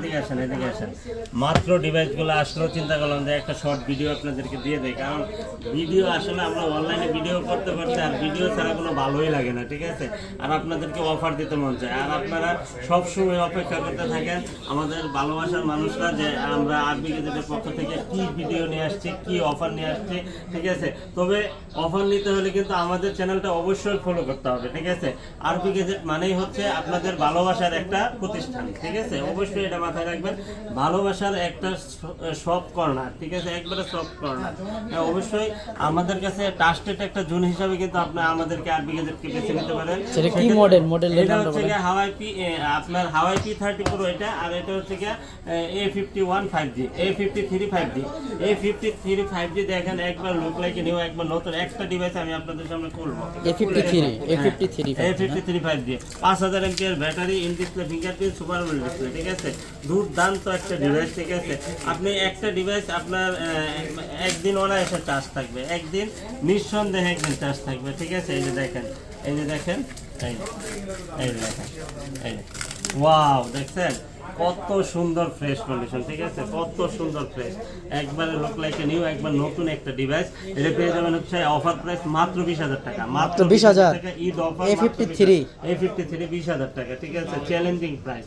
এদিকে আসেন মাত্র ডিভাইসগুলো আসলো, চিন্তা করলাম যে একটা শর্ট ভিডিও আপনাদেরকে দিয়ে দেয়, কারণ ভিডিও আসলে আমরা অনলাইনে ভিডিও করতে আর ভিডিও ছাড়া কোনো ভালোই লাগে না, ঠিক আছে। আর আপনাদেরকে অফার দিতে মন চায়, আর আপনারা সবসময় অপেক্ষা করতে থাকেন আমাদের ভালোবাসার মানুষরা যে আমরা আরবি গেজেটের পক্ষ থেকে কি ভিডিও নিয়ে আসছি, কি অফার নিয়ে আসছি, ঠিক আছে। তবে অফার নিতে হলে কিন্তু আমাদের চ্যানেলটা অবশ্যই ফলো করতে হবে, ঠিক আছে। আরবি গেজেট মানেই হচ্ছে আপনাদের ভালোবাসার একটা প্রতিষ্ঠান, ঠিক আছে। অবশ্যই এটা মাথায় রাখবেন, ভালোবাসার একটা সফট কর্নার, ঠিক আছে, একবারে সফট কর্নার। অবশ্যই আমাদের কাছে ট্রাস্টেড একটা জোন হিসাবে কিন্তু আপনি আমাদেরকে আরবি গেজেটকে বেছে নিতে পারেন। সেটা কি মডেল এটা হচ্ছে কি হাওয়াই পি, আপনার হাওয়াই P30 Pro এটা, আর এটা হচ্ছে কি A51 5G, A53 5G, A53 5G দেখেন একবার লুক লাইক নিউ, একবার নতুন একটা ডিভাইস আমি আপনাদের সামনে খুলবো। A53 5G 5000 mAh battery, in display fingerprint, super AMOLED display, ঠিক আছে। দুর্দান্ত একটা ডিভাইস, ঠিক আছে। আপনি একটা ডিভাইস আপনার একদিন অনায়াসে চার্জ থাকবে, একদিন নিঃসন্দেহে একদিন চার্জ থাকবে, ঠিক আছে। এই যে দেখেন এই যে দেখেন ওয়াও, দেখছেন কত সুন্দর ফ্রেশ কন্ডিশন, ঠিক আছে, কত সুন্দর ফ্রেশ, একবারে লুক লাইক নিউ, একবার নতুন একটা ডিভাইস। এটা পেয়ে যাবেন হচ্ছে অফার প্রাইস মাত্র 20,000 টাকা, মাত্র 20,000 টাকা ঈদ অফার। A53 20,000 টাকা, ঠিক আছে, চ্যালেঞ্জিং প্রাইস।